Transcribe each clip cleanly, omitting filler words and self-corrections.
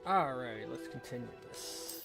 Alright, let's continue this.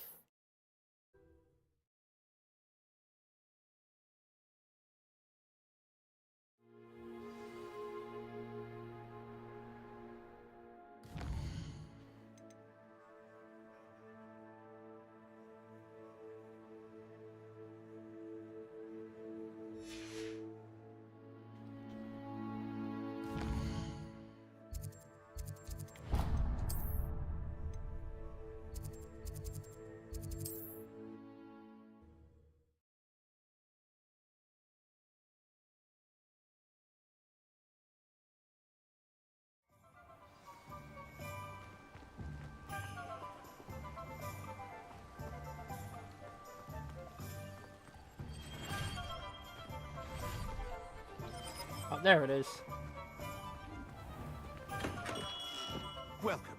Oh, there it is. Welcome.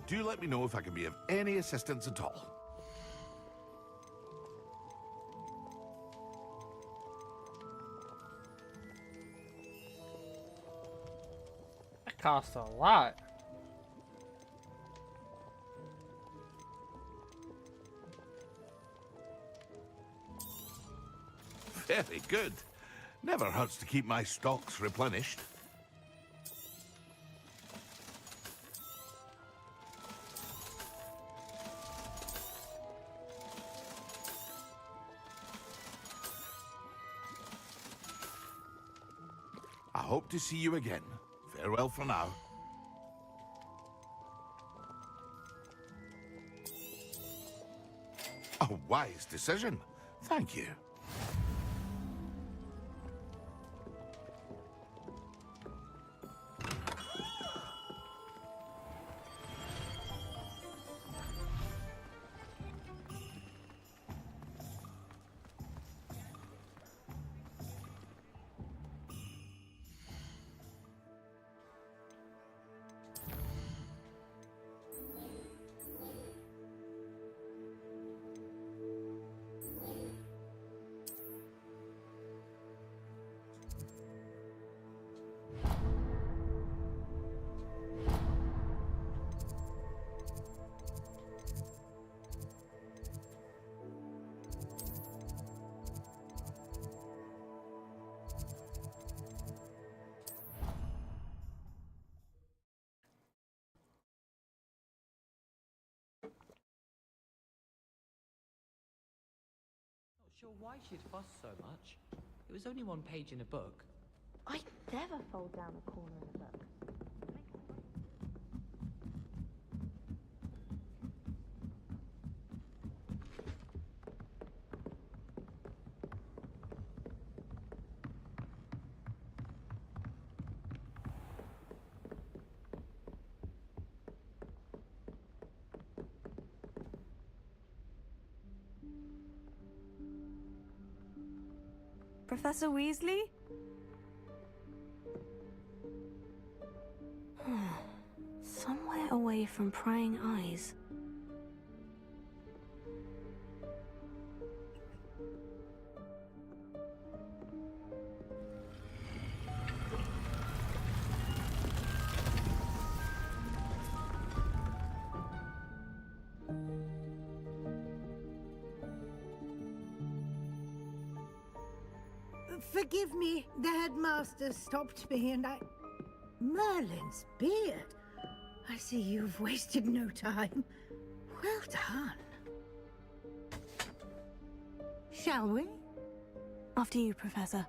Do let me know if I can be of any assistance at all. That cost a lot. Very good. Never hurts to keep my stocks replenished. I hope to see you again. Farewell for now. A wise decision. Thank you. Sure why she'd fuss so much. It was only one page in a book. I'd never fold down a corner in a book. Professor Weasley? Somewhere away from prying eyes. Forgive me, the headmaster stopped me and I... Merlin's beard. I see you've wasted no time. Well done. Shall we? After you, Professor.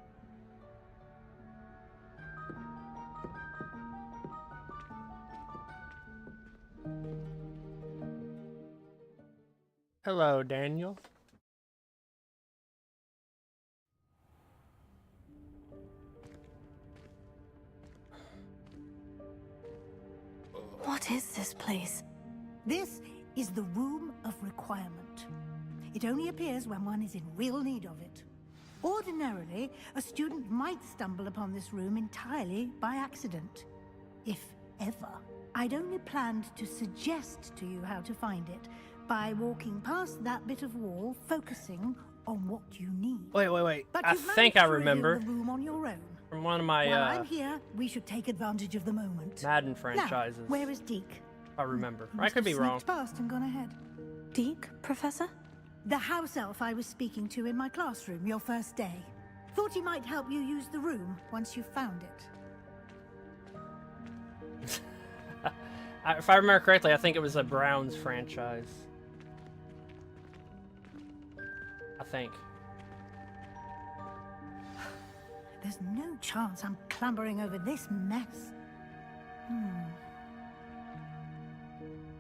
Hello, Daniel. What is this place? This is the Room of Requirement. It only appears when one is in real need of it. Ordinarily, a student might stumble upon this room entirely by accident. If ever. I'd only planned to suggest to you how to find it by walking past that bit of wall, focusing on what you need. Wait. But I you've think I managed to reveal remember the room on your own. from one of my While I'm here, we should take advantage of the moment. Madden franchises. Now, where is Deke? I remember. He I must could have be wrong. sneaked past and gone ahead. Deke, Professor? The house elf I was speaking to in my classroom your first day. Thought he might help you use the room once you found it. If I remember correctly, I think it was a Browns franchise. I think. There's no chance I'm clambering over this mess.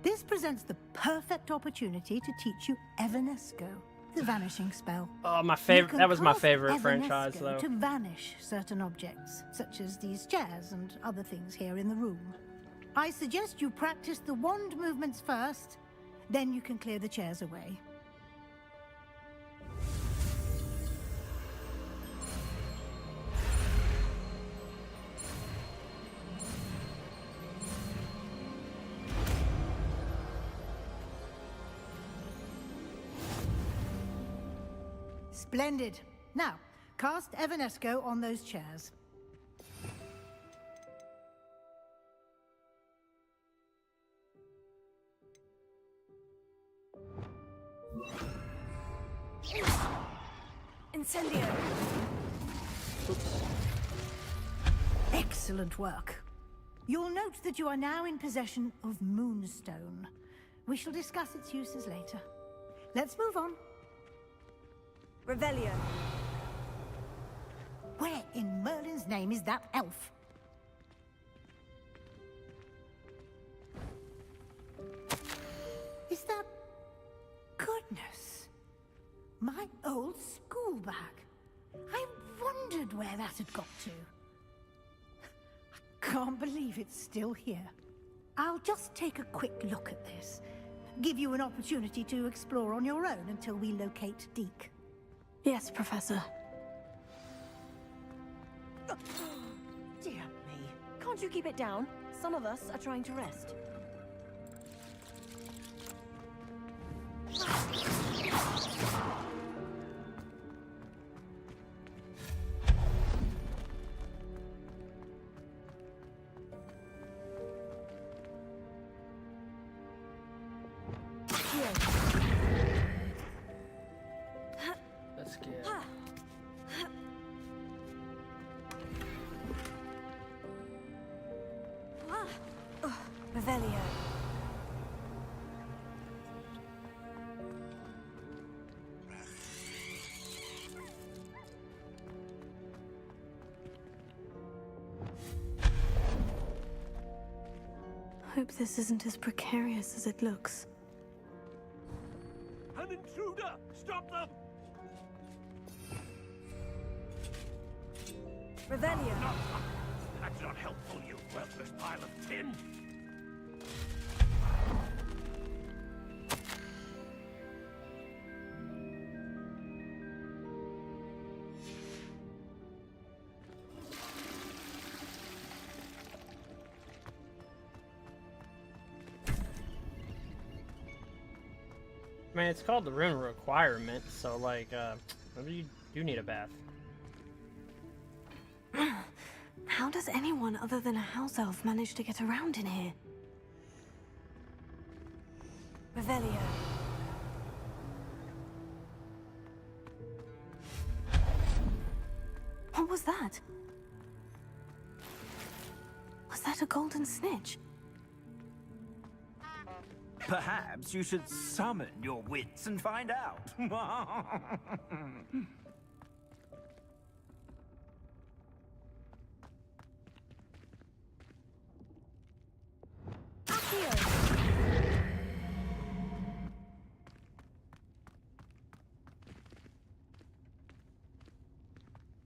This presents the perfect opportunity to teach you Evanesco, the vanishing spell. Oh, my You favorite. can That was my cast favorite Evanesco franchise, though. to vanish certain objects, such as these chairs and other things here in the room. I suggest you practice the wand movements first, then you can clear the chairs away. Splendid. Now, cast Evanesco on those chairs. Incendio! Excellent work. You'll note that you are now in possession of Moonstone. We shall discuss its uses later. Let's move on. Revelio. Where in Merlin's name is that elf? Is that... Goodness. My old school bag. I wondered where that had got to. I can't believe it's still here. I'll just take a quick look at this. Give you an opportunity to explore on your own until we locate Deke. Yes, Professor. Dear me. Can't you keep it down? Some of us are trying to rest. That's good. Revelio. Hope this isn't as precarious as it looks. An intruder! Stop them! Revelio. No! That's not helpful, you worthless pile of tin! I mean, it's called the room requirement, so like, maybe you do need a bath. How does anyone other than a house elf manage to get around in here? Revelio. What was that? Was that a golden snitch? Perhaps you should summon your wits and find out.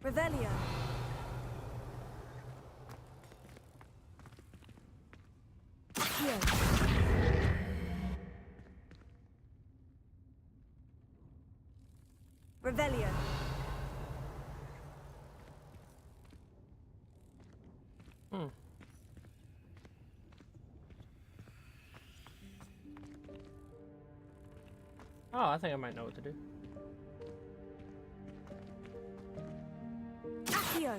Revelio. Revelio. Oh, I think I might know what to do. Accio.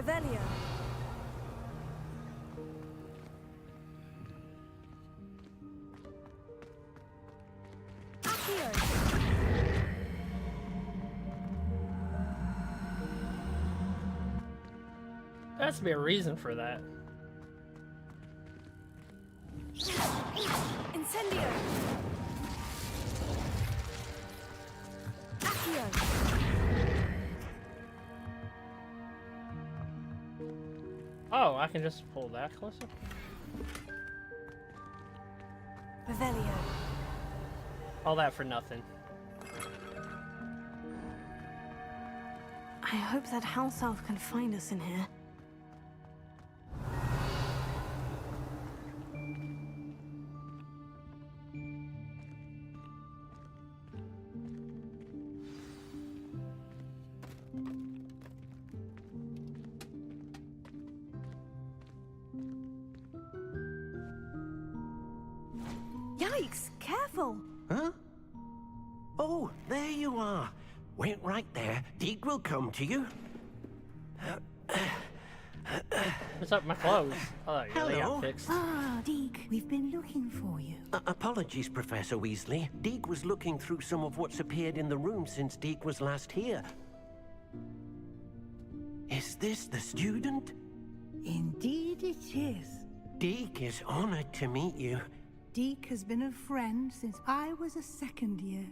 Revelio. There has to be a reason for that. Incendio. Accio. Oh, I can just pull that closer? Revelio. All that for nothing. I hope that house elf can find us in here. Yikes! Careful! Huh? Oh, there you are. Wait right there. Deke will come to you. What's up with my clothes? Oh, yeah, they Hello. got fixed. Ah, Deke, we've been looking for you. Apologies, Professor Weasley. Deke was looking through some of what's appeared in the room since Deke was last here. Is this the student? Indeed it is. Deke is honored to meet you. Deke has been a friend since I was a second year.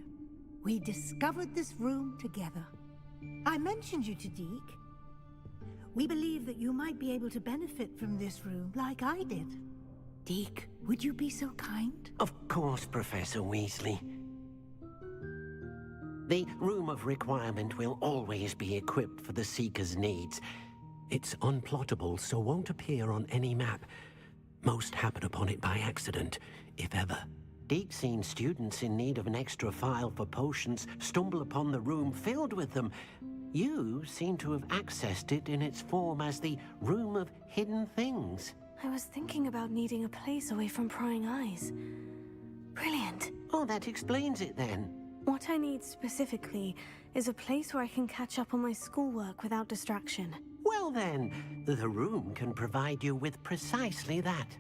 We discovered this room together. I mentioned you to Deke. We believe that you might be able to benefit from this room like I did. Deke, would you be so kind? Of course, Professor Weasley. The Room of Requirement will always be equipped for the Seeker's needs. It's unplottable, so won't appear on any map. Most happen upon it by accident, if ever. Deke's seen students in need of an extra file for potions stumble upon the room filled with them. You seem to have accessed it in its form as the Room of Hidden Things. I was thinking about needing a place away from prying eyes. Brilliant. Oh, that explains it then. What I need specifically is a place where I can catch up on my schoolwork without distraction. Well then, the room can provide you with precisely that.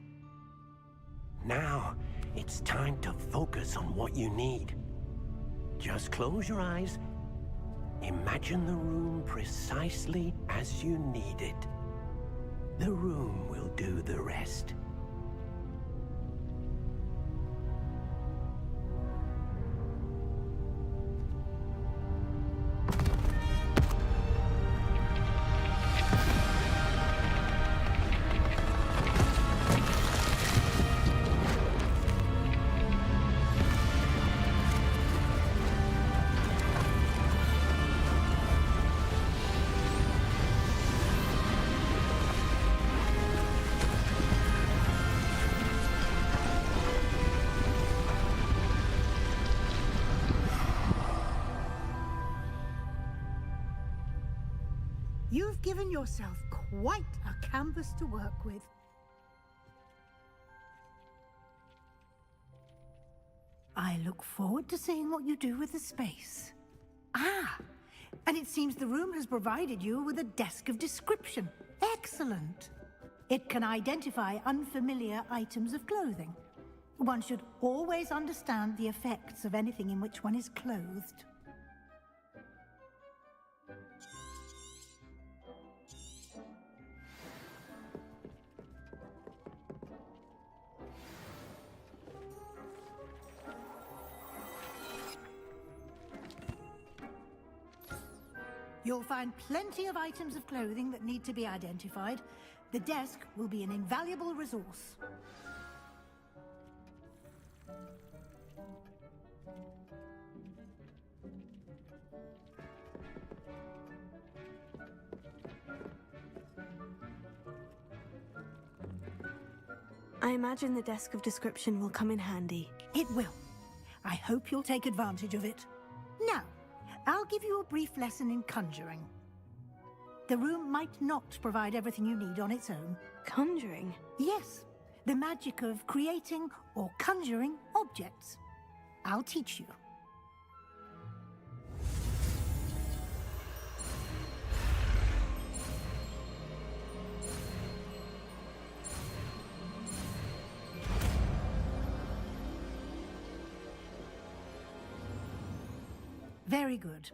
Now, it's time to focus on what you need. Just close your eyes. Imagine the room precisely as you need it. The room will do the rest. You've given yourself quite a canvas to work with. I look forward to seeing what you do with the space. Ah, and it seems the room has provided you with a desk of description. Excellent. It can identify unfamiliar items of clothing. One should always understand the effects of anything in which one is clothed. You'll find plenty of items of clothing that need to be identified. The desk will be an invaluable resource. I imagine the desk of description will come in handy. It will. I hope you'll take advantage of it. Now, I'll give you a brief lesson in conjuring. The room might not provide everything you need on its own. Conjuring? Yes, the magic of creating or conjuring objects. I'll teach you. Very good.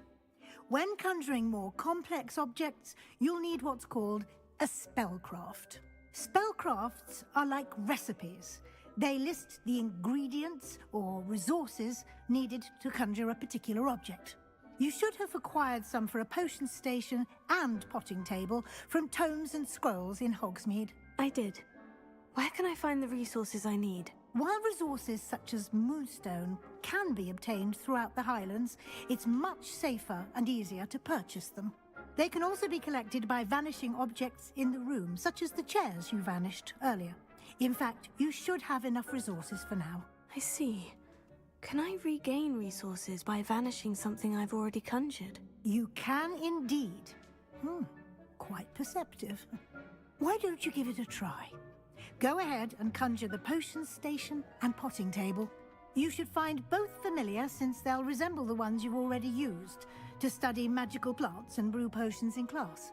When conjuring more complex objects, you'll need what's called a spellcraft. Spellcrafts are like recipes. They list the ingredients or resources needed to conjure a particular object. You should have acquired some for a potion station and potting table from tomes and scrolls in Hogsmeade. I did. Where can I find the resources I need? While resources such as moonstone can be obtained throughout the Highlands, it's much safer and easier to purchase them. They can also be collected by vanishing objects in the room, such as the chairs you vanished earlier. In fact, you should have enough resources for now. I see. Can I regain resources by vanishing something I've already conjured? You can indeed. Quite perceptive. Why don't you give it a try? Go ahead and conjure the potion station and potting table. You should find both familiar, since they'll resemble the ones you've already used to study magical plants and brew potions in class.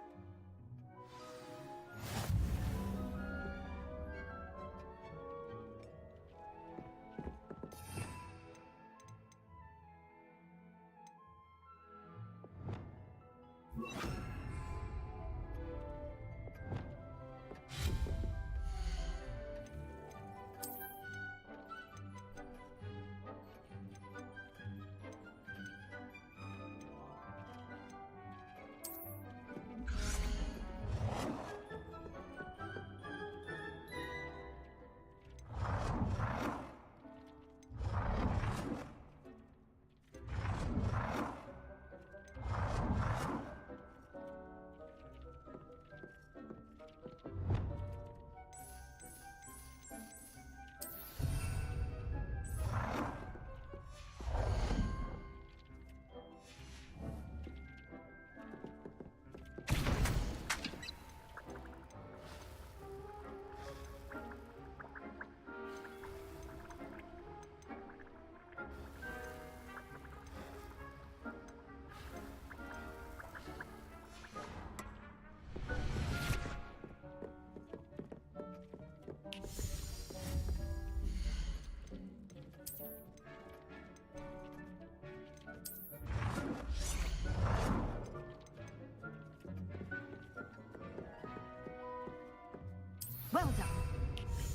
Well done.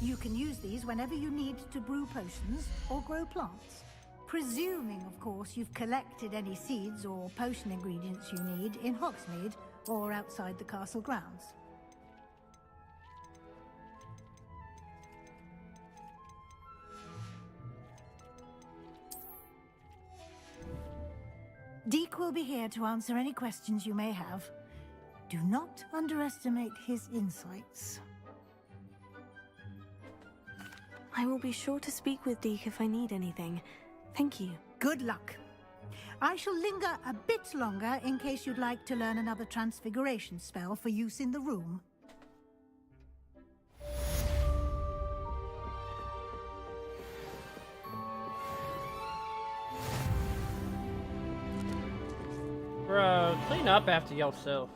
You can use these whenever you need to brew potions or grow plants. Presuming, of course, you've collected any seeds or potion ingredients you need in Hogsmeade or outside the castle grounds. Deke will be here to answer any questions you may have. Do not underestimate his insights. I will be sure to speak with Deke if I need anything. Thank you. Good luck. I shall linger a bit longer in case you'd like to learn another transfiguration spell for use in the room. Bro, clean up after yourself.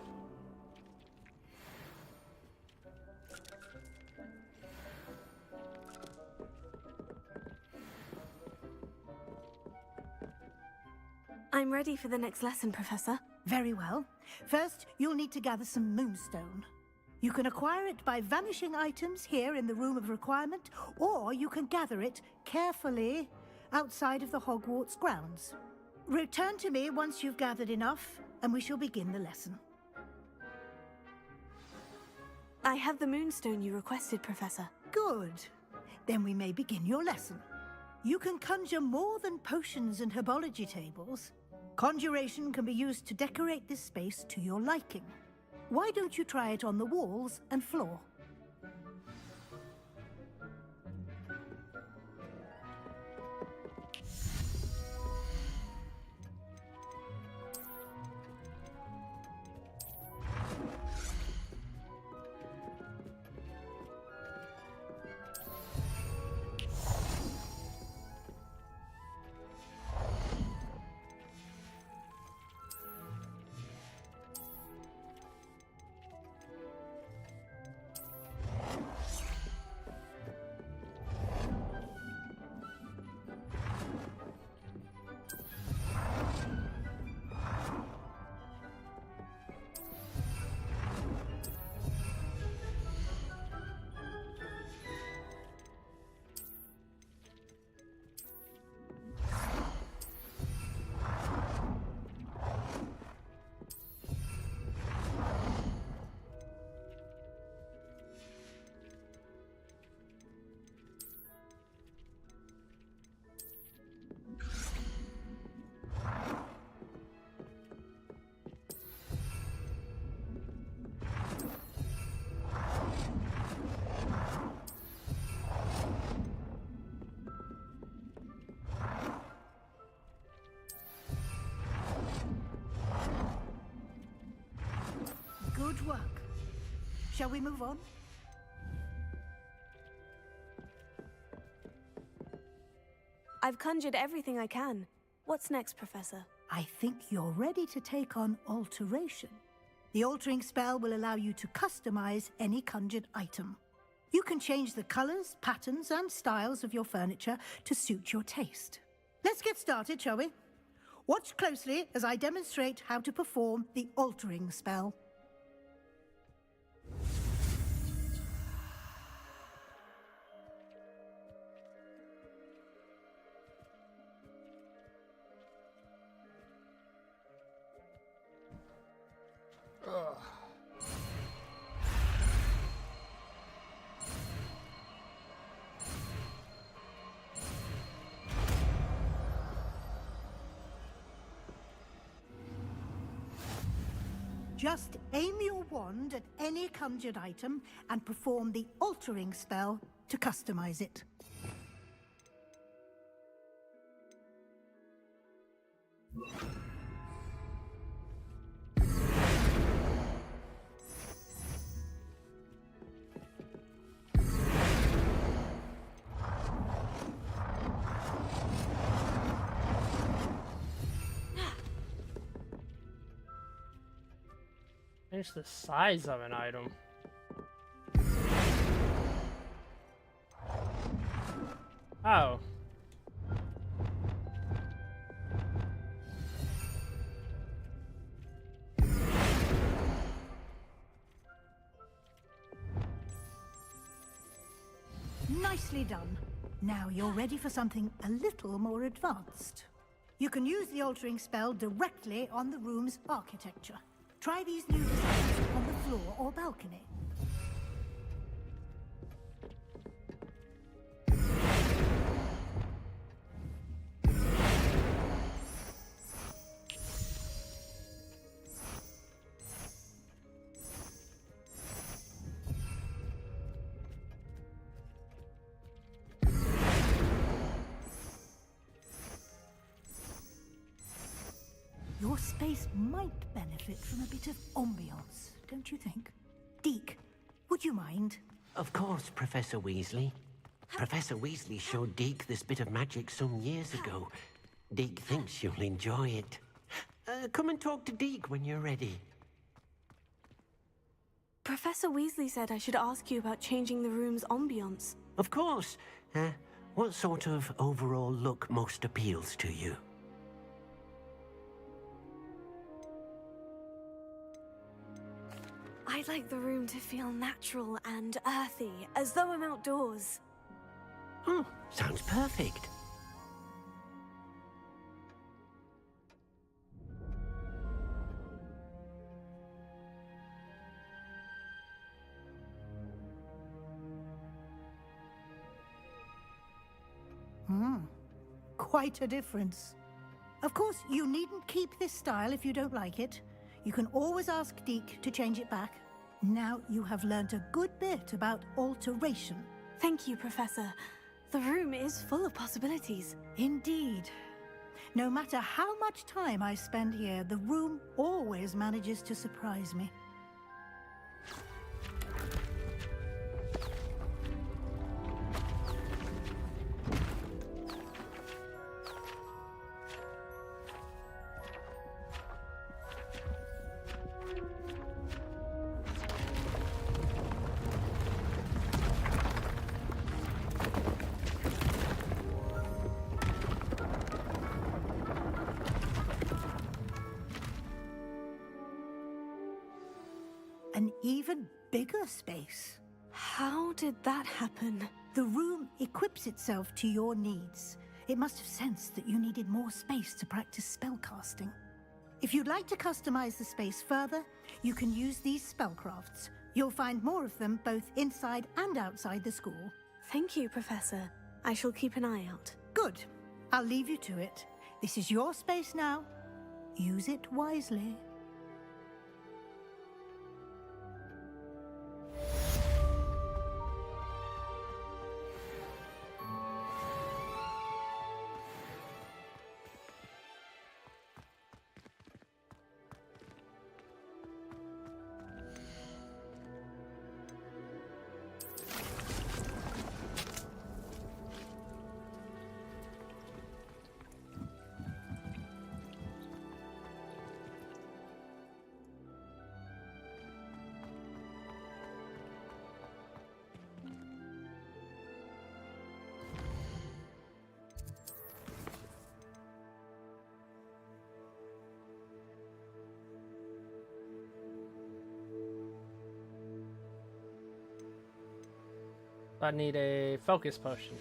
I'm ready for the next lesson, Professor. Very well. First, you'll need to gather some moonstone. You can acquire it by vanishing items here in the Room of Requirement, or you can gather it carefully outside of the Hogwarts grounds. Return to me once you've gathered enough, and we shall begin the lesson. I have the moonstone you requested, Professor. Good. Then we may begin your lesson. You can conjure more than potions and herbology tables. Conjuration can be used to decorate this space to your liking. Why don't you try it on the walls and floor? Good work. Shall we move on? I've conjured everything I can. What's next, Professor? I think you're ready to take on alteration. The altering spell will allow you to customize any conjured item. You can change the colors, patterns, and styles of your furniture to suit your taste. Let's get started, shall we? Watch closely as I demonstrate how to perform the altering spell. Just aim your wand at any conjured item and perform the altering spell to customize it. Change the size of an item. Oh. Nicely done. Now you're ready for something a little more advanced. You can use the altering spell directly on the room's architecture. Try these new designs on the floor or balcony. Your space might benefit from a bit of ambiance, don't you think? Deke, would you mind? Of course, Professor Weasley. Professor Weasley showed Deke this bit of magic some years ago. Deke thinks you'll enjoy it. Come and talk to Deke when you're ready. Professor Weasley said I should ask you about changing the room's ambiance. Of course. What sort of overall look most appeals to you? I'd like the room to feel natural and earthy, as though I'm outdoors. Oh, sounds perfect. Quite a difference. Of course, you needn't keep this style if you don't like it. You can always ask Deke to change it back. Now you have learnt a good bit about alteration. Thank you, Professor. The room is full of possibilities. Indeed. No matter how much time I spend here, the room always manages to surprise me. An even bigger space. How did that happen? The room equips itself to your needs. It must have sensed that you needed more space to practice spellcasting. If you'd like to customize the space further, you can use these spellcrafts. You'll find more of them both inside and outside the school. Thank you, Professor. I shall keep an eye out. Good. I'll leave you to it. This is your space now. Use it wisely. I need a focus potion.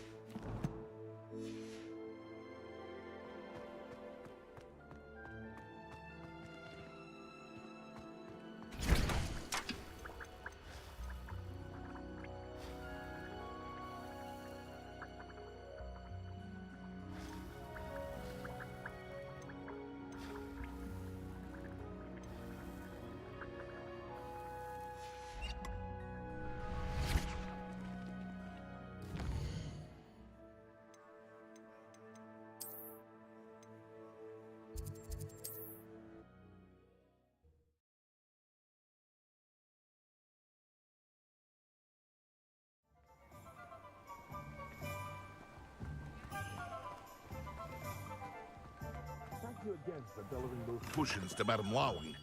Thank you again for delivering those potions to Madame Lowing.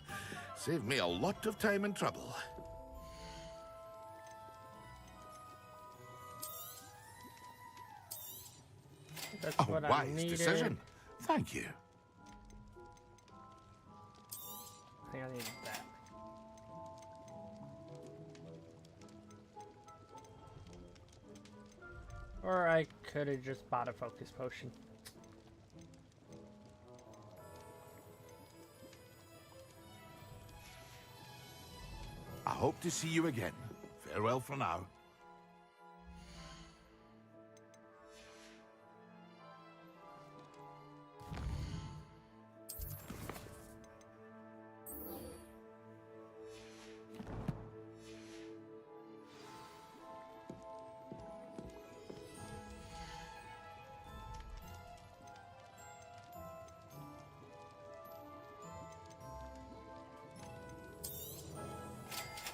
Saved me a lot of time and trouble. That's A what I wise needed. decision. Thank you. I think I needed that. Or I could have just bought a focus potion. I hope to see you again. Farewell for now.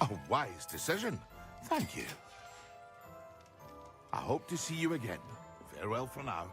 A wise decision. Thank you. I hope to see you again. Farewell for now.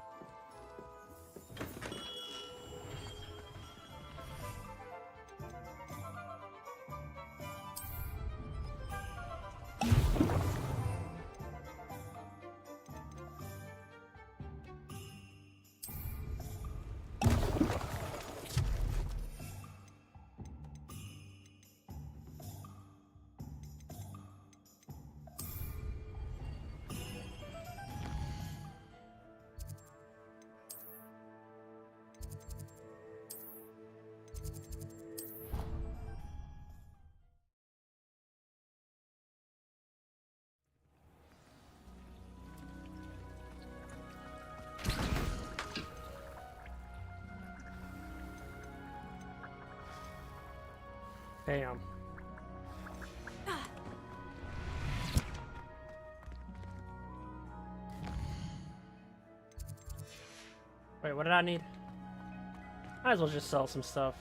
Damn. Wait, what did I need? Might as well just sell some stuff.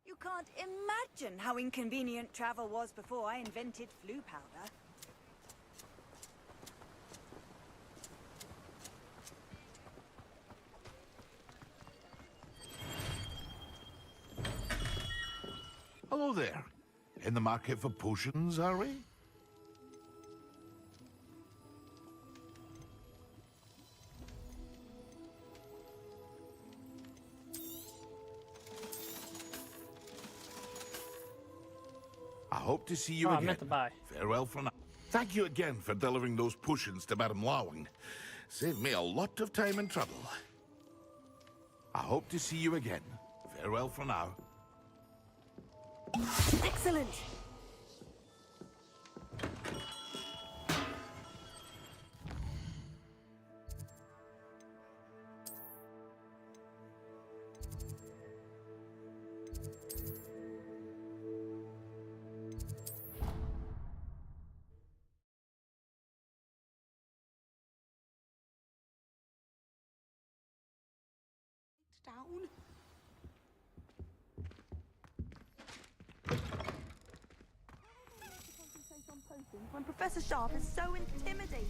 You can't imagine how inconvenient travel was before I invented flu powder. Hello there. In the market for potions, are we? I hope to see you I again. meant to buy. Farewell for now. Thank you again for delivering those potions to Madame Lowing. Saved me a lot of time and trouble. I hope to see you again. Farewell for now. Excellent! Down. When Professor Sharp is so intimidating.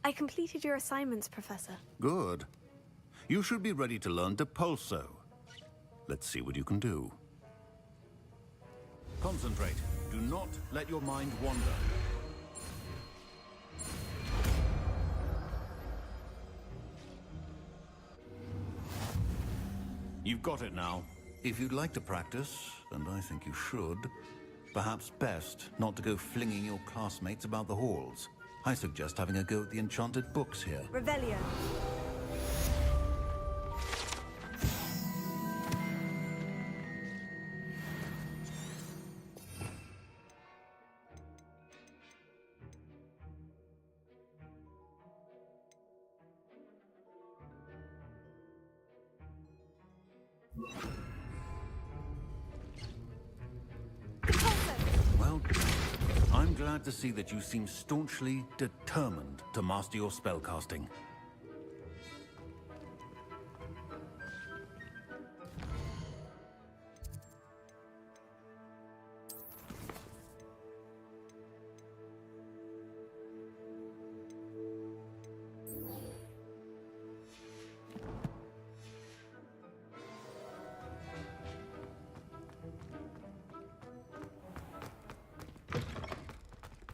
I completed your assignments, Professor. Good. You should be ready to learn Depulso. Let's see what you can do. Concentrate. Do not let your mind wander. You've got it now. If you'd like to practice, and I think you should, perhaps best not to go flinging your classmates about the halls. I suggest having a go at the enchanted books here. Revelio. Well, I'm glad to see that you seem staunchly determined to master your spellcasting.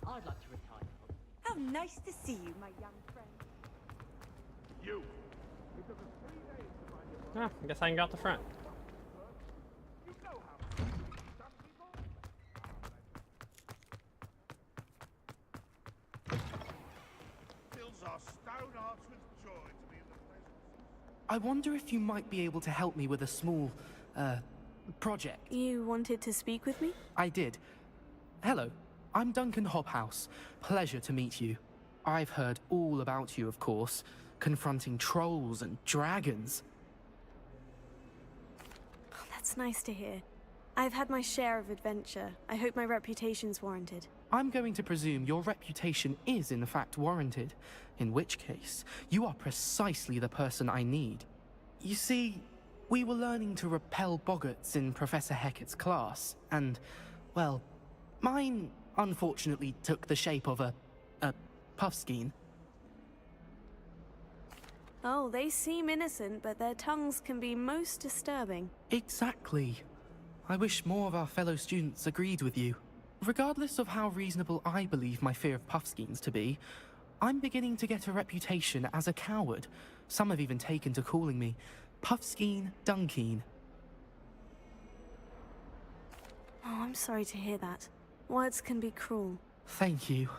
I'd like to retire. How nice to see you, my young friend. You. Oh, I guess I can go out the front. Fills our stone hearts with joy to be in the presence. I wonder if you might be able to help me with a small, project. You wanted to speak with me? I did. Hello, I'm Duncan Hobhouse. Pleasure to meet you. I've heard all about you, of course, confronting trolls and dragons. Oh, that's nice to hear. I've had my share of adventure. I hope my reputation's warranted. I'm going to presume your reputation is in fact warranted, in which case, you are precisely the person I need. You see, we were learning to repel boggarts in Professor Hecat's class, and, well, mine unfortunately took the shape of a puffskein. Oh, they seem innocent, but their tongues can be most disturbing. Exactly. I wish more of our fellow students agreed with you. Regardless of how reasonable I believe my fear of puffskeins to be, I'm beginning to get a reputation as a coward. Some have even taken to calling me Puffskein Dunkeen. Oh, I'm sorry to hear that. Words can be cruel. Thank you.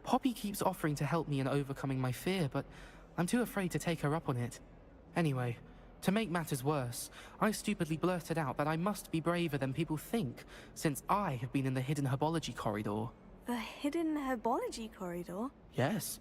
Poppy keeps offering to help me in overcoming my fear, but I'm too afraid to take her up on it. Anyway, to make matters worse, I stupidly blurted out that I must be braver than people think, since I have been in the hidden herbology corridor. The hidden herbology corridor? Yes.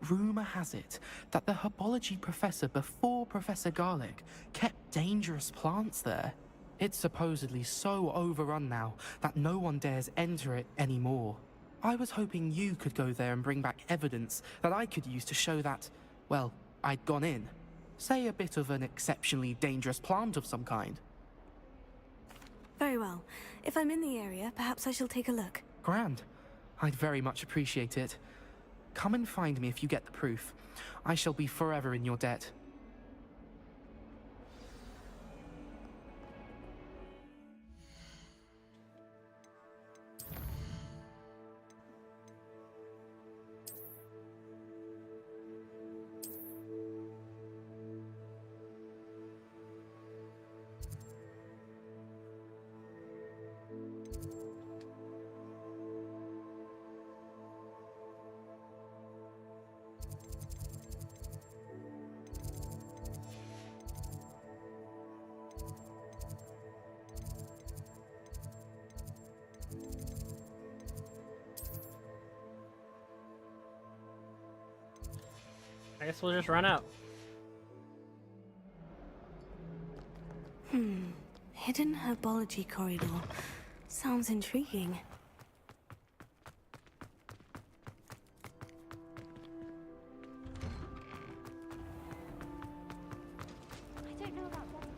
Rumor has it that the herbology professor before Professor Garlic kept dangerous plants there. It's supposedly so overrun now that no one dares enter it anymore. I was hoping you could go there and bring back evidence that I could use to show that, well, I'd gone in. Say a bit of an exceptionally dangerous plant of some kind. Very well. If I'm in the area, perhaps I shall take a look. Grand. I'd very much appreciate it. Come and find me if you get the proof. I shall be forever in your debt. I guess we'll just run out. Hidden herbology corridor. Sounds intriguing. I don't know about that.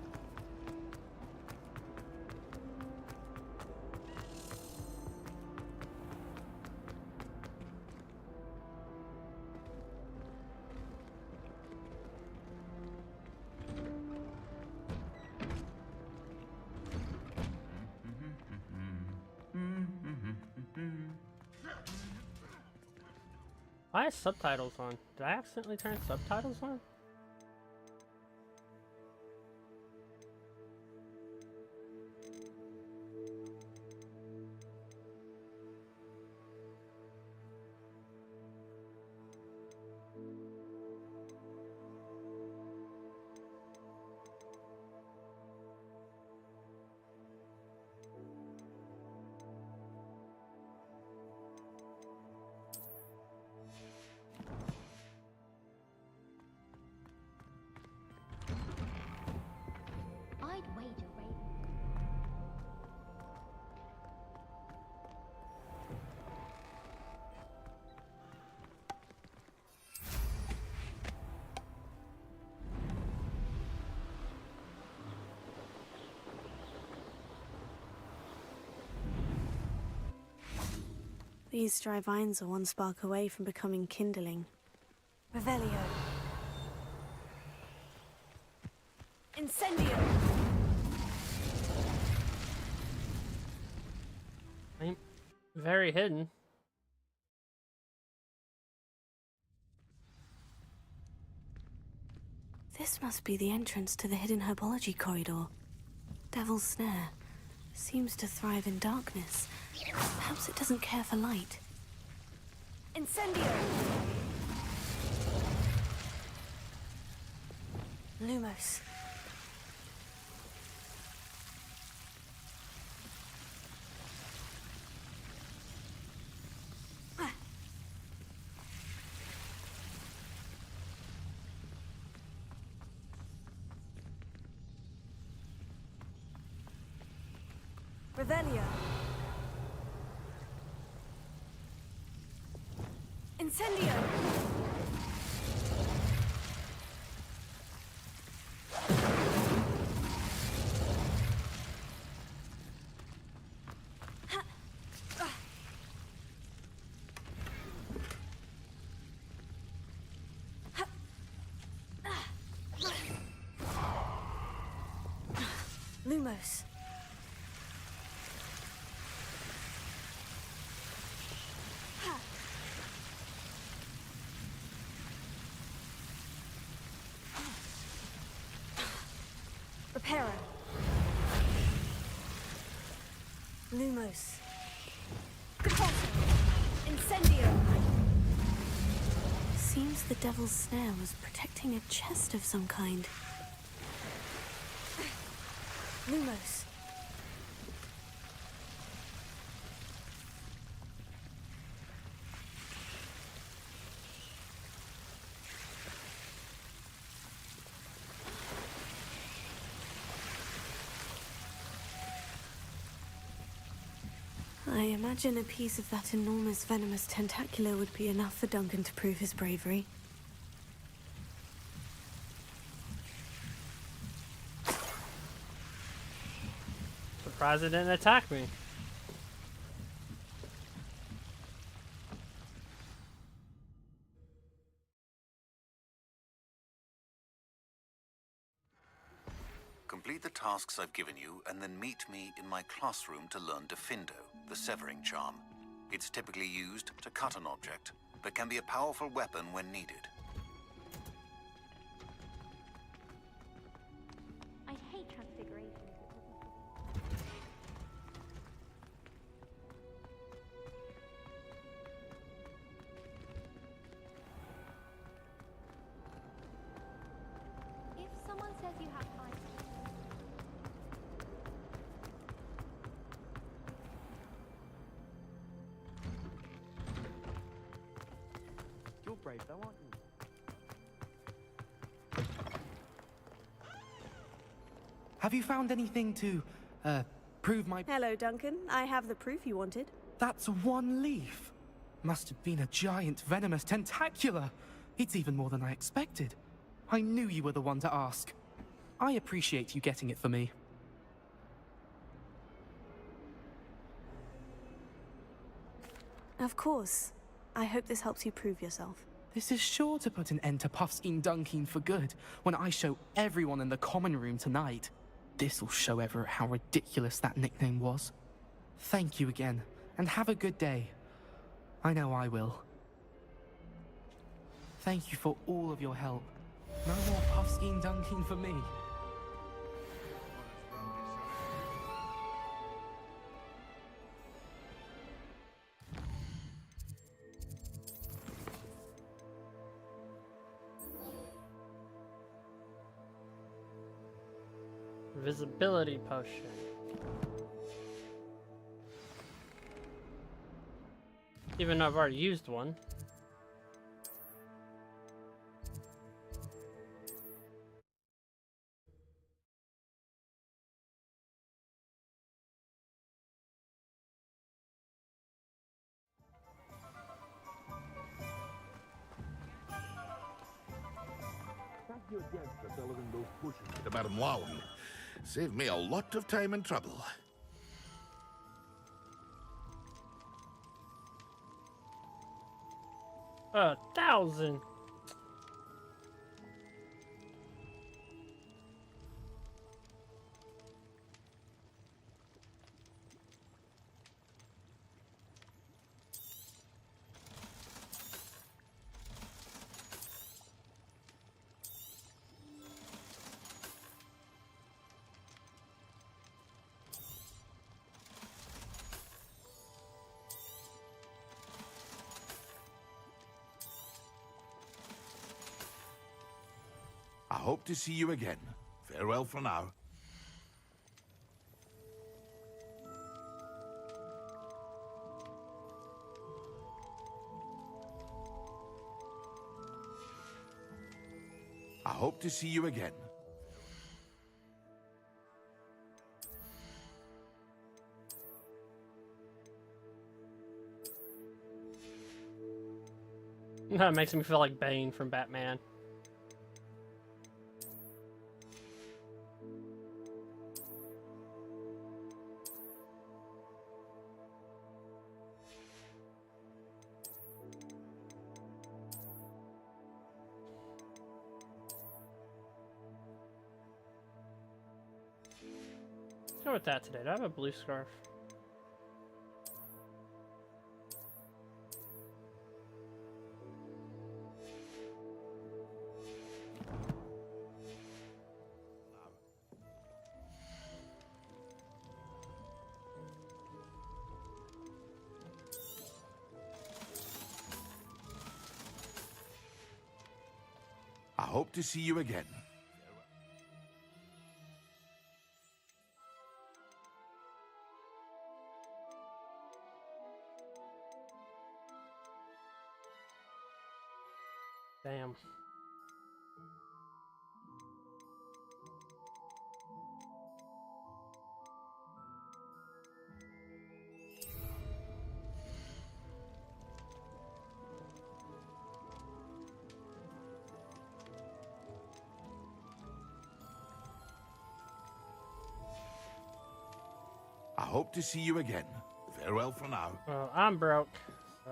Why is subtitles on? Did I accidentally turn subtitles on? I'd wager Raven. These dry vines are one spark away from becoming kindling. Revelio. Incendio. I'm very hidden. This must be the entrance to the hidden herbology corridor. Devil's Snare seems to thrive in darkness. Perhaps it doesn't care for light. Incendio. Lumos. Revelio. Incendio. Lumos. Reparo. Lumos. Incendio. Seems the Devil's Snare was protecting a chest of some kind. Lumos. I imagine a piece of that enormous venomous tentacular would be enough for Duncan to prove his bravery. Surprised it didn't attack me. Complete the tasks I've given you, and then meet me in my classroom to learn Defindo, the severing charm. It's typically used to cut an object, but can be a powerful weapon when needed. I hate transfiguration. If someone says you have eyes. You're brave though, aren't you? Have you found anything to, prove my... Hello, Duncan. I have the proof you wanted. That's one leaf. Must have been a giant venomous tentacular. It's even more than I expected. I knew you were the one to ask. I appreciate you getting it for me. Of course. I hope this helps you prove yourself. This is sure to put an end to Puffskein Dunkeen for good when I show everyone in the common room tonight. This'll show Everett how ridiculous that nickname was. Thank you again, and have a good day. I know I will. Thank you for all of your help. No more puffskein dunking for me. Visibility potion. Even though I've already used one. Thank you again for delivering those pushes to Madame Lowing. Saved me a lot of time and trouble. 1,000. I hope to see you again. Farewell for now. I hope to see you again. That makes me feel like Bane from Batman. Let's go with that today. Do I have a blue scarf? I hope to see you again. Damn. I hope to see you again. Farewell for now. Well, I'm broke, so...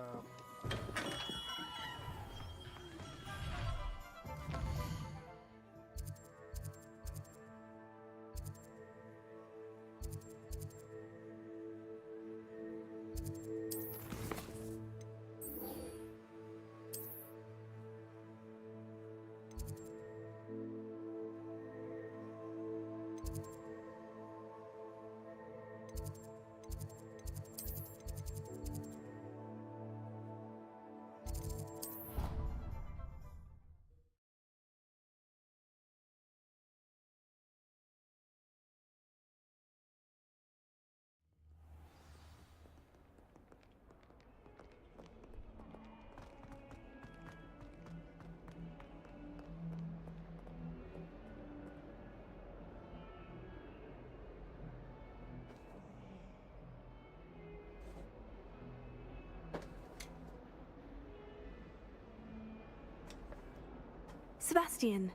Sebastian,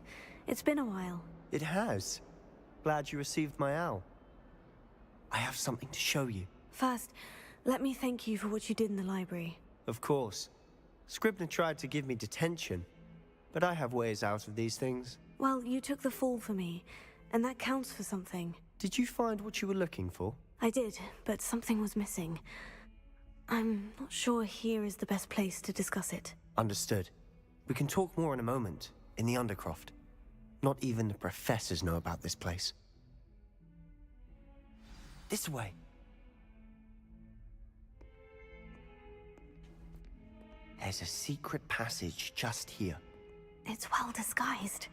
it's been a while. It has. Glad you received my owl. I have something to show you. First, let me thank you for what you did in the library. Of course. Scribner tried to give me detention, but I have ways out of these things. Well, you took the fall for me, and that counts for something. Did you find what you were looking for? I did, but something was missing. I'm not sure here is the best place to discuss it. Understood. We can talk more in a moment, in the Undercroft. Not even the professors know about this place. This way. There's a secret passage just here. It's well disguised.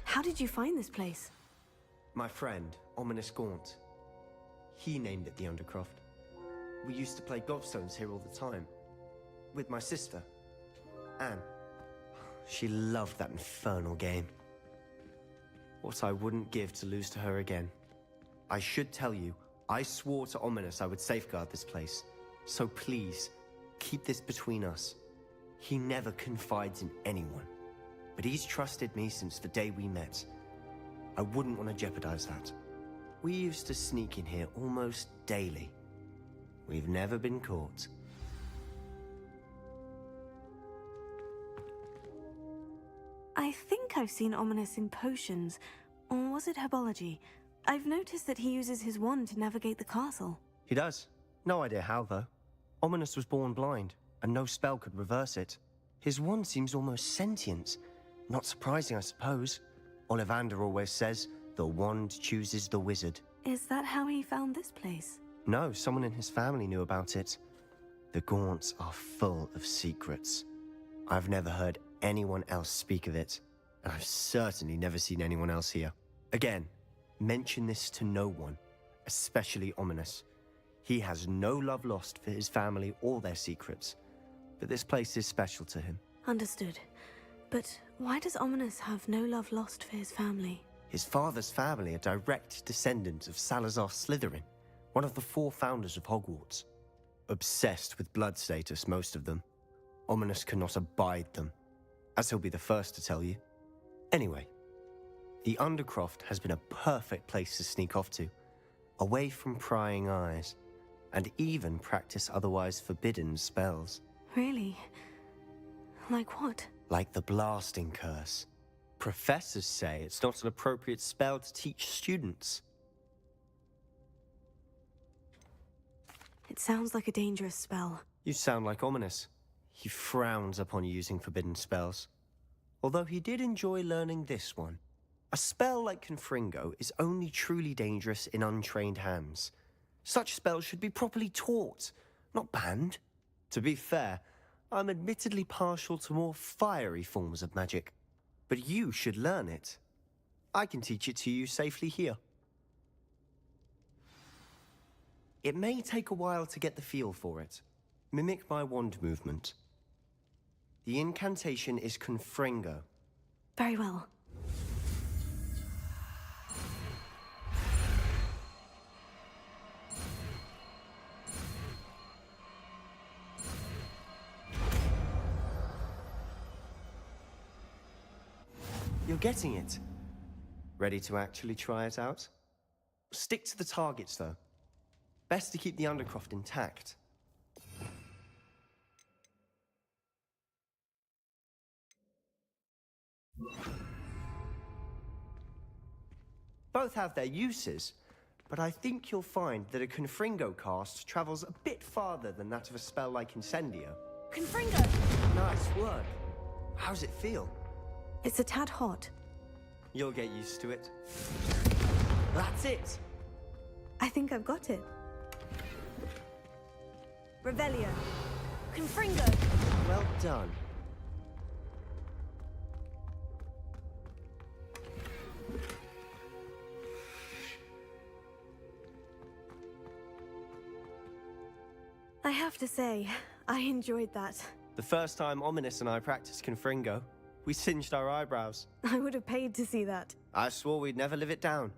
How did you find this place? My friend, Ominous Gaunt. He named it the Undercroft. We used to play gobstones here all the time. With my sister, Anne. She loved that infernal game. What I wouldn't give to lose to her again. I should tell you, I swore to Ominous I would safeguard this place. So please, keep this between us. He never confides in anyone. But he's trusted me since the day we met. I wouldn't want to jeopardize that. We used to sneak in here almost daily. We've never been caught. I think I've seen Ominous in potions. Or was it herbology? I've noticed that he uses his wand to navigate the castle. He does. No idea how, though. Ominous was born blind, and no spell could reverse it. His wand seems almost sentient. Not surprising, I suppose. Ollivander always says, the wand chooses the wizard. Is that how he found this place? No, someone in his family knew about it. The Gaunts are full of secrets. I've never heard anyone else speak of it, and I've certainly never seen anyone else here. Again, mention this to no one, especially Ominous. He has no love lost for his family or their secrets, but this place is special to him. Understood. But why does Ominous have no love lost for his family? His father's family are direct descendants of Salazar Slytherin, one of the 4 founders of Hogwarts. Obsessed with blood status, most of them. Ominous cannot abide them, as he'll be the first to tell you. Anyway, the Undercroft has been a perfect place to sneak off to, away from prying eyes, and even practice otherwise forbidden spells. Really? Like what? Like the blasting curse. Professors say it's not an appropriate spell to teach students. It sounds like a dangerous spell. You sound like Ominous. He frowns upon using forbidden spells. Although he did enjoy learning this one. A spell like Confringo is only truly dangerous in untrained hands. Such spells should be properly taught, not banned. To be fair, I'm admittedly partial to more fiery forms of magic. But you should learn it. I can teach it to you safely here. It may take a while to get the feel for it. Mimic my wand movement. The incantation is Confringo. Very well. You're getting it. Ready to actually try it out? Stick to the targets, though. Best to keep the Undercroft intact. Both have their uses, but I think you'll find that a Confringo cast travels a bit farther than that of a spell like Incendio. Confringo! Nice work. How's it feel? It's a tad hot. You'll get used to it. That's it! I think I've got it. Revelio. Confringo! Well done. I have to say, I enjoyed that. The first time Ominous and I practiced Confringo, we singed our eyebrows. I would have paid to see that. I swore we'd never live it down.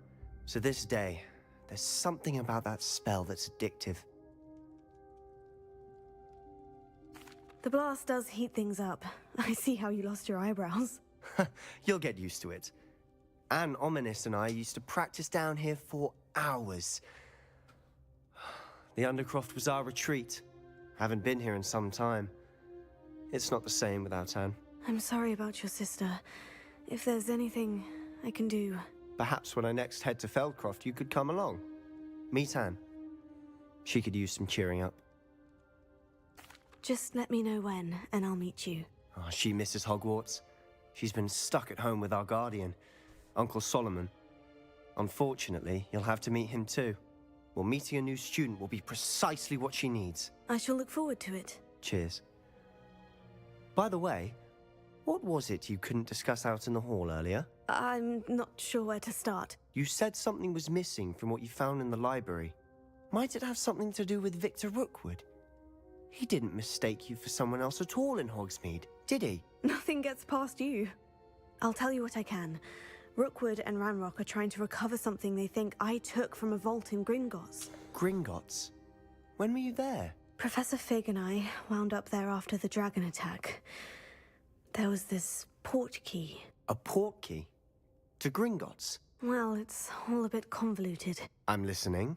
To this day, there's something about that spell that's addictive. The blast does heat things up. I see how you lost your eyebrows. You'll get used to it. Anne, Ominous, and I used to practice down here for hours. The Undercroft was our retreat. Haven't been here in some time. It's not the same without Anne. I'm sorry about your sister. If there's anything I can do... Perhaps when I next head to Feldcroft, you could come along. Meet Anne. She could use some cheering up. Just let me know when, and I'll meet you. Oh, she misses Hogwarts. She's been stuck at home with our guardian, Uncle Solomon. Unfortunately, you'll have to meet him too. Well, meeting a new student will be precisely what she needs. I shall look forward to it. Cheers. By the way, what was it you couldn't discuss out in the hall earlier? I'm not sure where to start. You said something was missing from what you found in the library. Might it have something to do with Victor Rookwood? He didn't mistake you for someone else at all in Hogsmeade, did he? Nothing gets past you. I'll tell you what I can. Rookwood and Ranrock are trying to recover something they think I took from a vault in Gringotts. Gringotts? When were you there? Professor Fig and I wound up there after the dragon attack. There was this port key. A port key? To Gringotts? Well, it's all a bit convoluted. I'm listening.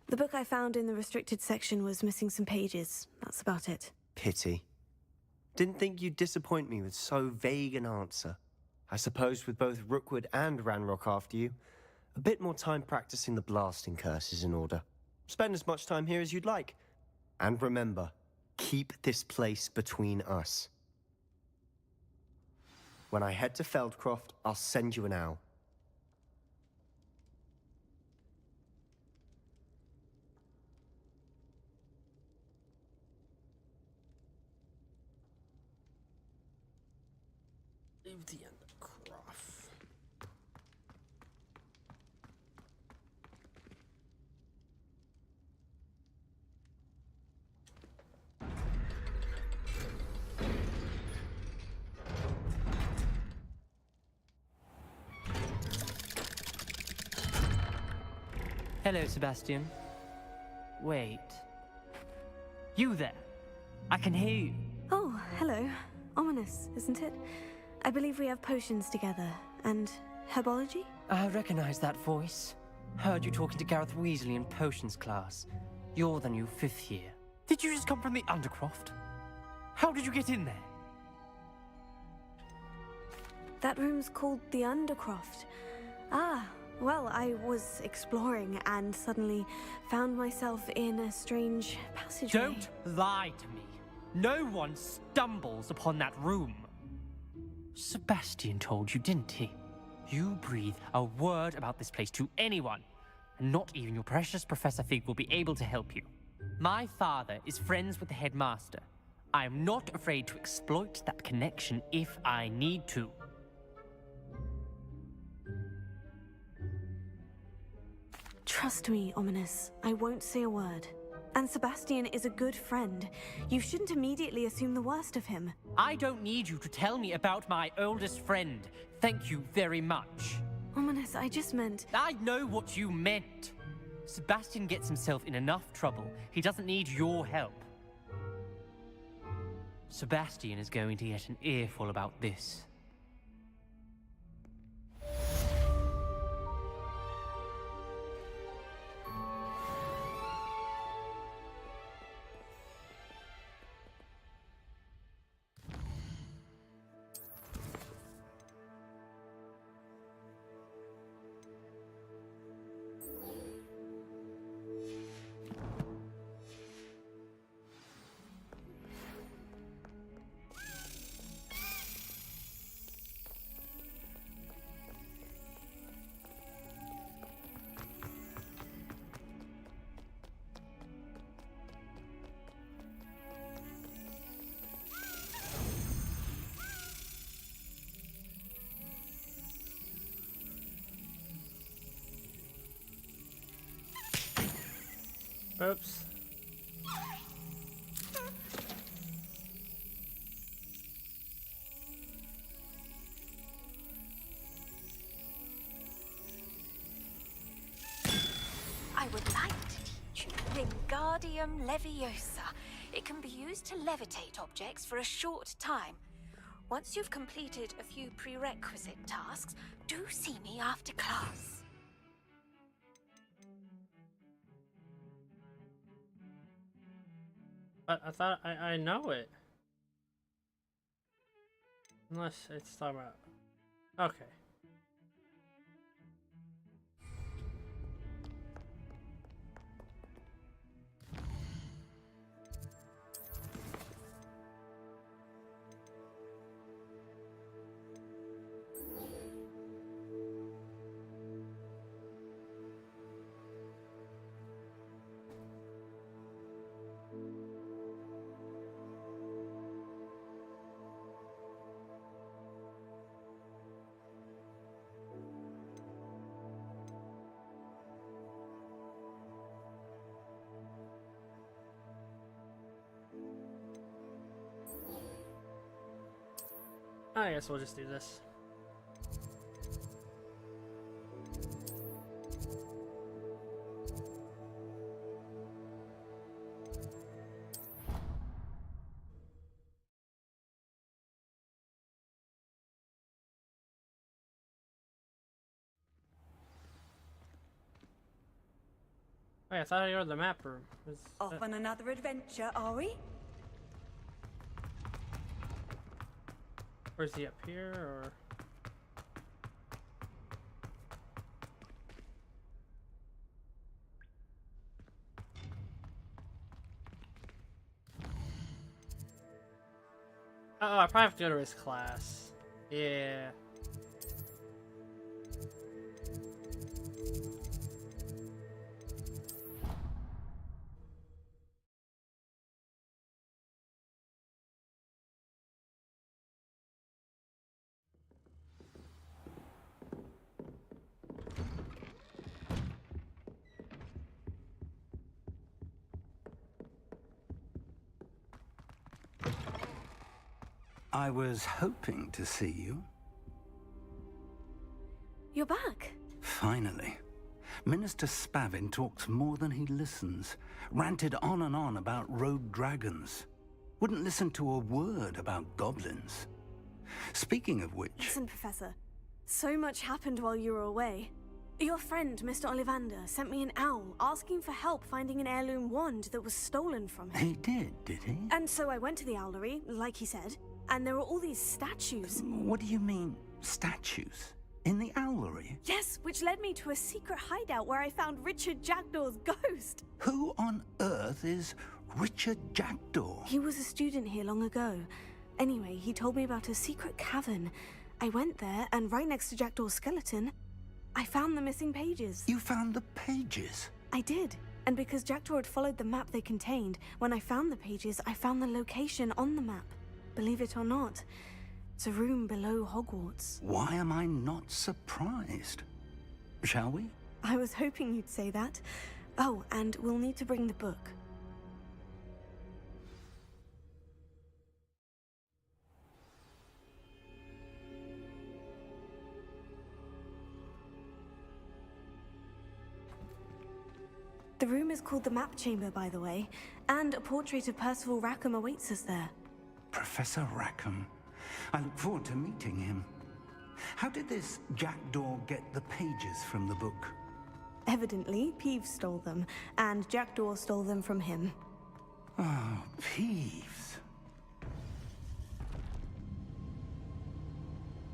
The book I found in the restricted section was missing some pages. That's about it. Pity. Didn't think you'd disappoint me with so vague an answer. I suppose with both Rookwood and Ranrock after you, a bit more time practicing the blasting curse is in order. Spend as much time here as you'd like. And remember, keep this place between us. When I head to Feldcroft, I'll send you an owl. Leave the Undercroft. Hello, Sebastian. Wait. You there? I can hear you. Oh, hello. Ominous, isn't it? I believe we have potions together. And herbology? I recognize that voice. Heard you talking to Gareth Weasley in potions class. You're the new 5th year. Did you just come from the Undercroft? How did you get in there? That room's called the Undercroft. Ah, well, I was exploring and suddenly found myself in a strange passageway. Don't lie to me. No one stumbles upon that room. Sebastian told you, didn't he? You breathe a word about this place to anyone, and not even your precious Professor Fig will be able to help you. My father is friends with the headmaster. I am not afraid to exploit that connection if I need to. Trust me, Ominous. I won't say a word. And Sebastian is a good friend. You shouldn't immediately assume the worst of him. I don't need you to tell me about my oldest friend. Thank you very much. Ominous, I just meant... I know what you meant. Sebastian gets himself in enough trouble. He doesn't need your help. Sebastian is going to get an earful about this. Oops. I would like to teach you Wingardium Leviosa. It can be used to levitate objects for a short time. Once you've completed a few prerequisite tasks, do see me after class. But I thought I know it. Unless it's talking about... Okay. I guess we'll just do this. Wait, I thought I ordered the map room. Off on another adventure, are we? Where's he, up here or? Oh, I probably have to go to his class. Yeah. I was hoping to see you. You're back. Finally. Minister Spavin talks more than he listens. Ranted on and on about rogue dragons. Wouldn't listen to a word about goblins. Speaking of which... Listen, Professor. So much happened while you were away. Your friend, Mr. Ollivander, sent me an owl asking for help finding an heirloom wand that was stolen from him. He did he? And so I went to the owlery, like he said, and there were all these statues. What do you mean, statues? In the owlery? Yes, which led me to a secret hideout where I found Richard Jackdaw's ghost. Who on earth is Richard Jackdaw? He was a student here long ago. Anyway, he told me about a secret cavern. I went there, and right next to Jackdaw's skeleton, I found the missing pages. You found the pages? I did. And because Jackdaw had followed the map they contained, when I found the pages, I found the location on the map. Believe it or not, it's a room below Hogwarts. Why am I not surprised? Shall we? I was hoping you'd say that. Oh, and we'll need to bring the book. The room is called the Map Chamber, by the way, and a portrait of Percival Rackham awaits us there. Professor Rackham. I look forward to meeting him. How did this Jackdaw get the pages from the book? Evidently, Peeves stole them, and Jackdaw stole them from him. Oh, Peeves.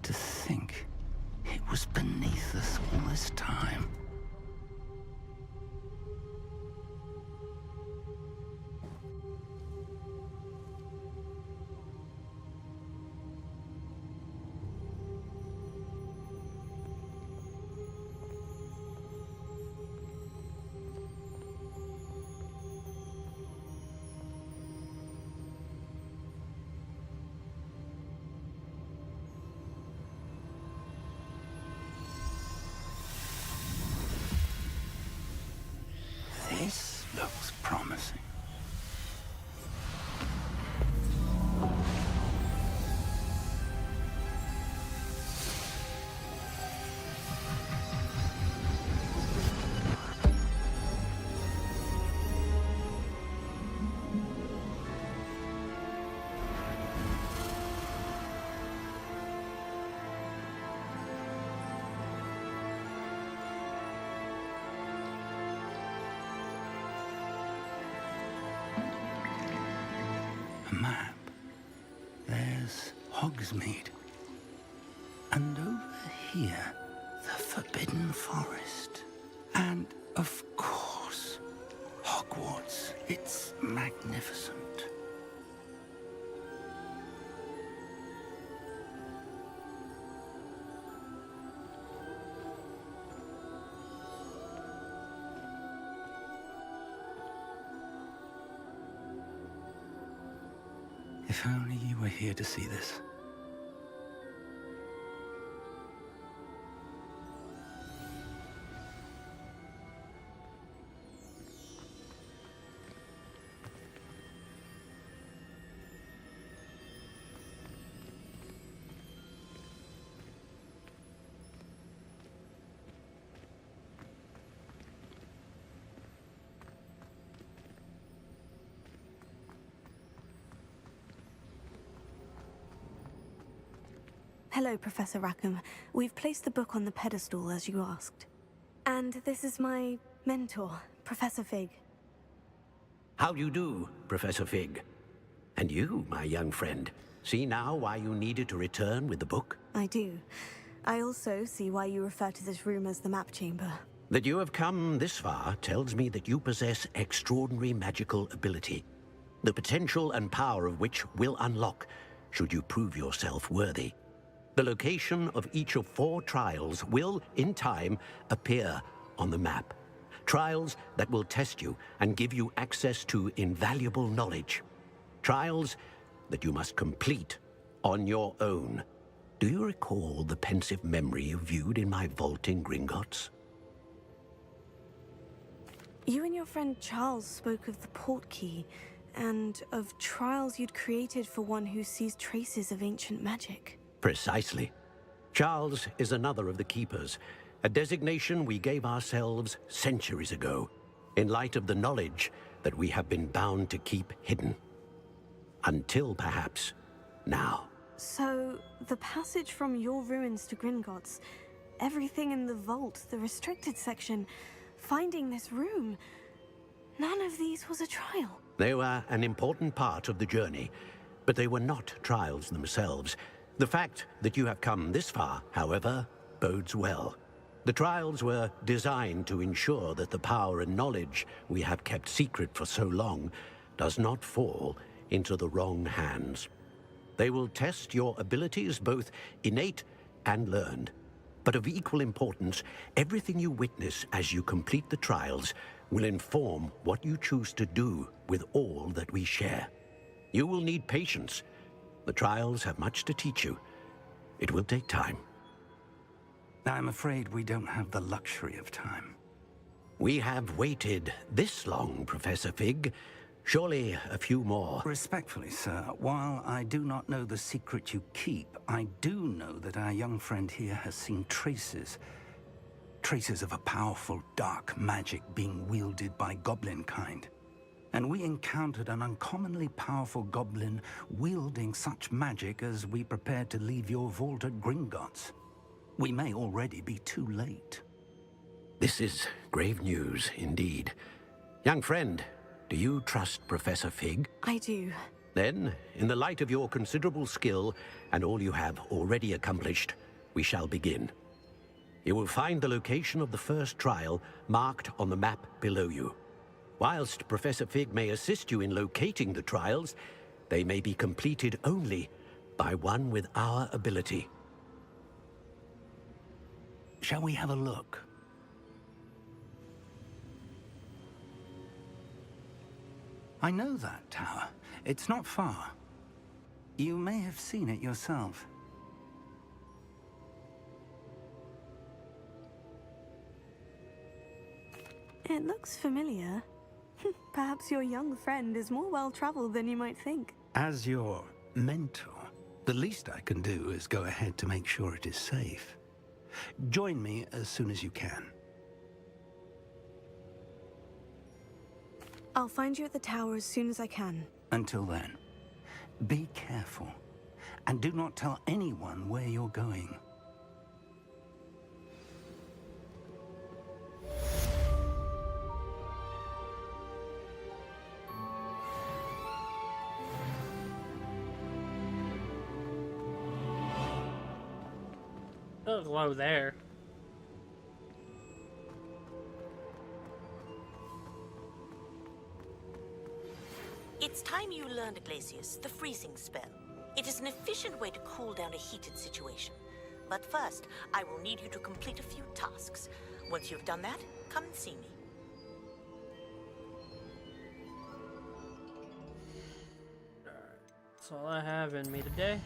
To think it was beneath us all this time. map. There's Hogsmeade. And over here, the Forbidden Forest. And, of course, Hogwarts. It's magnificent. If only you were here to see this. Hello, Professor Rackham. We've placed the book on the pedestal as you asked. And this is my mentor, Professor Fig. How do you do, Professor Fig? And you, my young friend, see now why you needed to return with the book? I do. I also see why you refer to this room as the map chamber. That you have come this far tells me that you possess extraordinary magical ability, the potential and power of which will unlock should you prove yourself worthy. The location of each of 4 trials will, in time, appear on the map. Trials that will test you and give you access to invaluable knowledge. Trials that you must complete on your own. Do you recall the pensive memory you viewed in my vault in Gringotts? You and your friend Charles spoke of the portkey, and of trials you'd created for one who sees traces of ancient magic. Precisely. Charles is another of the Keepers, a designation we gave ourselves centuries ago, in light of the knowledge that we have been bound to keep hidden. Until, perhaps, now. So, the passage from your ruins to Gringotts, everything in the vault, the restricted section, finding this room, none of these was a trial. They were an important part of the journey, but they were not trials themselves. The fact that you have come this far, however, bodes well. The trials were designed to ensure that the power and knowledge we have kept secret for so long does not fall into the wrong hands. They will test your abilities, both innate and learned. But of equal importance, everything you witness as you complete the trials will inform what you choose to do with all that we share. You will need patience. The trials have much to teach you. It will take time. I'm afraid we don't have the luxury of time. We have waited this long, Professor Fig. Surely a few more. Respectfully, sir, while I do not know the secret you keep, I do know that our young friend here has seen traces. Traces of a powerful dark magic being wielded by goblin kind. And we encountered an uncommonly powerful goblin wielding such magic as we prepared to leave your vault at Gringotts. We may already be too late. This is grave news, indeed. Young friend, do you trust Professor Fig? I do. Then, in the light of your considerable skill and all you have already accomplished, we shall begin. You will find the location of the first trial marked on the map below you. Whilst Professor Fig may assist you in locating the trials, they may be completed only by one with our ability. Shall we have a look? I know that tower. It's not far. You may have seen it yourself. It looks familiar. Perhaps your young friend is more well-traveled than you might think. As your mentor, the least I can do is go ahead to make sure it is safe. Join me as soon as you can. I'll find you at the tower as soon as I can. Until then, be careful, and do not tell anyone where you're going. look low there. It's time you learned, Glacius, the freezing spell. It is an efficient way to cool down a heated situation. But first, I will need you to complete a few tasks. Once you've done that, come and see me. That's all I have in me today.